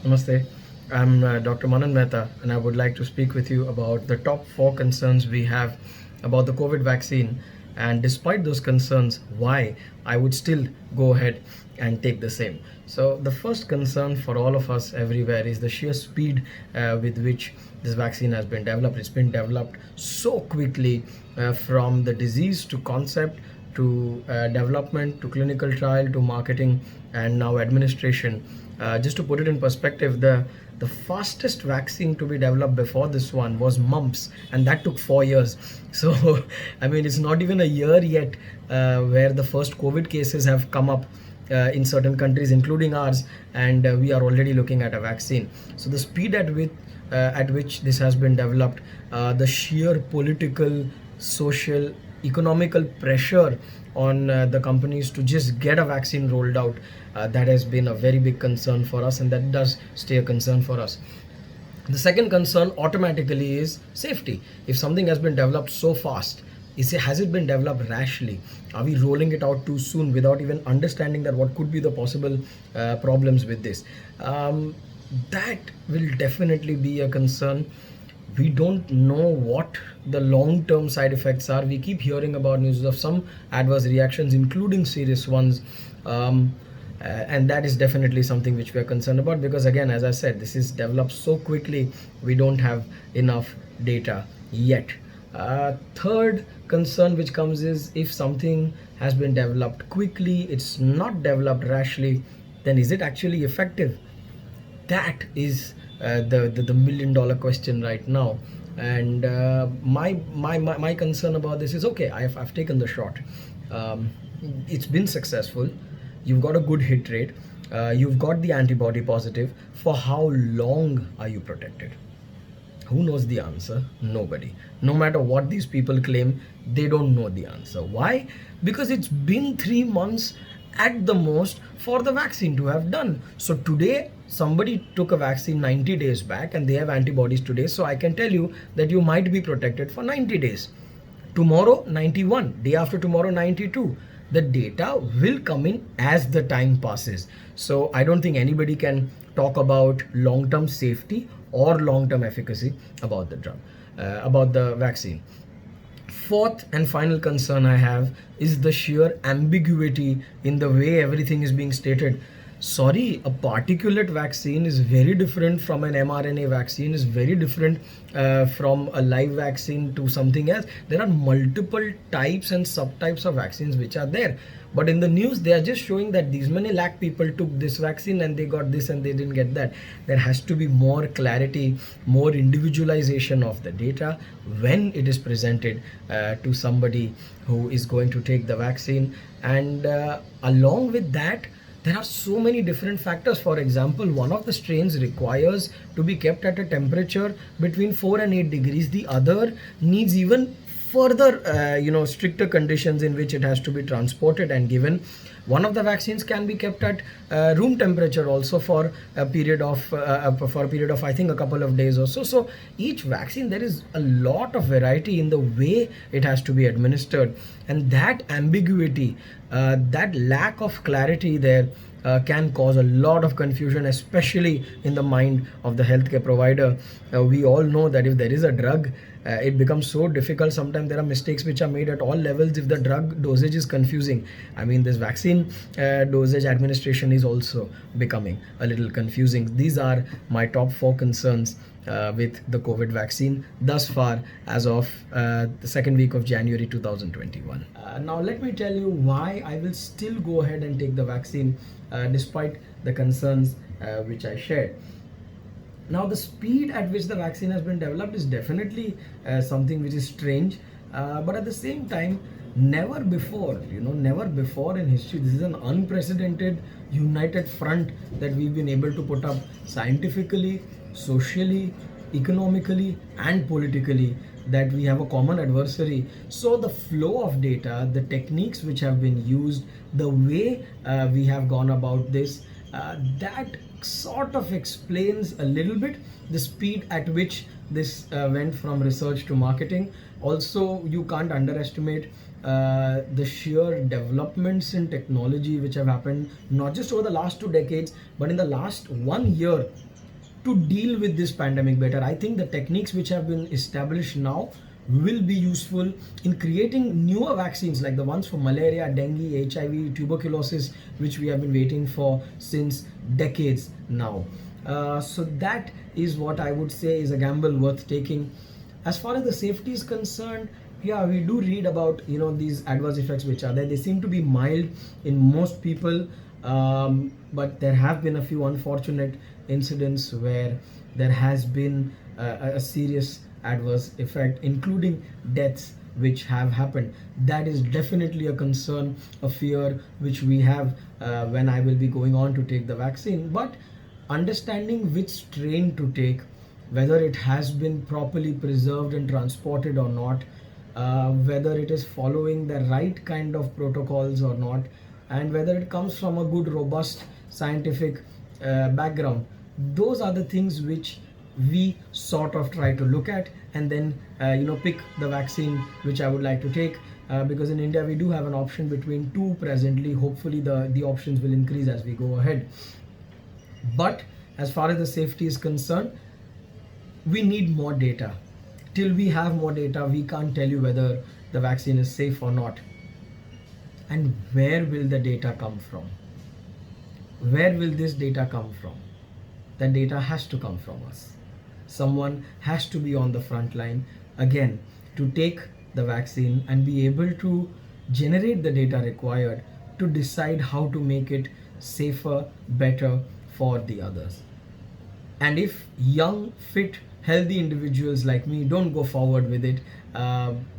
Namaste. I'm Dr. Manan Mehta, and I would like to speak with you about the top four concerns we have about the COVID vaccine. And despite those concerns, why I would still go ahead and take the same. So, the first concern for all of us everywhere is the sheer speed with which this vaccine has been developed. It's been developed so quickly from the disease to concept to development to clinical trial to marketing and now administration. Just to put it in perspective, the fastest vaccine to be developed before this one was mumps, and that took 4 years. So, I mean, it's not even a year yet where the first COVID cases have come up in certain countries, including ours, and we are already looking at a vaccine. So, the speed at which this has been developed, the sheer political, social, economical pressure on the companies to just get a vaccine rolled out, that has been a very big concern for us, and that does stay a concern for us. The second concern automatically is safety. If something has been developed so fast, has it been developed rashly? Are we rolling it out too soon without even understanding that what could be the possible problems with this? That will definitely be a concern. We don't know what the long-term side effects are. We keep hearing about news of some adverse reactions, including serious ones. And that is definitely something which we are concerned about, because again, as I said, this is developed so quickly, we don't have enough data yet. Third concern which comes is, if something has been developed quickly, it's not developed rashly, then is it actually effective? That is the million dollar question right now. And my concern about this is, okay, I've taken the shot. It's been successful. You've got a good hit rate. You've got the antibody positive. For how long are you protected? Who knows the answer? Nobody. No matter what these people claim, they don't know the answer. Why? Because it's been 3 months at the most for the vaccine to have done. So today, somebody took a vaccine 90 days back and they have antibodies today. So I can tell you that you might be protected for 90 days. Tomorrow, 91. Day after tomorrow, 92. The data will come in as the time passes. So I don't think anybody can talk about long-term safety or long-term efficacy about the drug, about the vaccine. Fourth and final concern I have is the sheer ambiguity in the way everything is being stated. Sorry, a particulate vaccine is very different from an mRNA vaccine, is very different from a live vaccine to something else. There are multiple types and subtypes of vaccines which are there. But in the news, they are just showing that these many lakh people took this vaccine and they got this and they didn't get that. There has to be more clarity, more individualization of the data when it is presented to somebody who is going to take the vaccine. And along with that, there are so many different factors. For example, one of the strains requires to be kept at a temperature between 4 and 8 degrees. The other needs even further, stricter conditions in which it has to be transported and given. One of the vaccines can be kept at room temperature also for a period of I think a couple of days or so. So each vaccine, there is a lot of variety in the way it has to be administered, and that ambiguity, that lack of clarity there can cause a lot of confusion, especially in the mind of the healthcare provider. We all know that if there is a drug, it becomes so difficult. Sometimes there are mistakes which are made at all levels if the drug dosage is confusing. I mean, this vaccine dosage administration is also becoming a little confusing. These are my top four concerns with the COVID vaccine thus far as of the second week of January 2021. Now let me tell you why I will still go ahead and take the vaccine despite the concerns which I shared. Now, the speed at which the vaccine has been developed is definitely something which is strange, but at the same time, never before in history, this is an unprecedented united front that we've been able to put up scientifically, socially, economically, and politically, that we have a common adversary. So the flow of data, the techniques which have been used, the way we have gone about this, that sort of explains a little bit the speed at which this went from research to marketing. Also, you can't underestimate the sheer developments in technology which have happened not just over the last 2 decades but in the last 1 year to deal with this pandemic better. I think the techniques which have been established now will be useful in creating newer vaccines like the ones for malaria, dengue, HIV, tuberculosis, which we have been waiting for since decades now. So that is what I would say is a gamble worth taking. As far as the safety is concerned, yeah, we do read about these adverse effects which are there. They seem to be mild in most people, but there have been a few unfortunate incidents where there has been a serious adverse effect, including deaths which have happened. That is definitely a concern, a fear which we have when I will be going on to take the vaccine. But understanding which strain to take, whether it has been properly preserved and transported or not, whether it is following the right kind of protocols or not, and whether it comes from a good, robust scientific background. Those are the things which we sort of try to look at and then pick the vaccine which I would like to take. Because in India we do have an option between two presently. Hopefully the options will increase as we go ahead. But as far as the safety is concerned, we need more data. Till we have more data, we can't tell you whether the vaccine is safe or not. And where will the data come from? Where will this data come from? The data has to come from us. Someone has to be on the front line again to take the vaccine and be able to generate the data required to decide how to make it safer, better for the others. And if young, fit, healthy individuals like me don't go forward with it,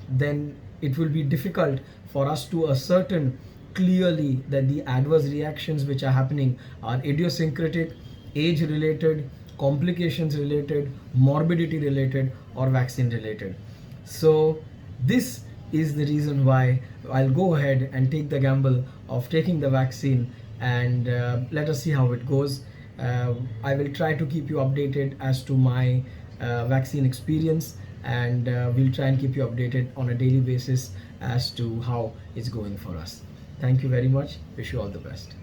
then it will be difficult for us to ascertain clearly that the adverse reactions which are happening are idiosyncratic, age related, complications related, morbidity related, or vaccine related. So this is the reason why I'll go ahead and take the gamble of taking the vaccine, and let us see how it goes. I will try to keep you updated as to my vaccine experience, and we'll try and keep you updated on a daily basis as to how it's going for us. Thank you very much. Wish you all the best.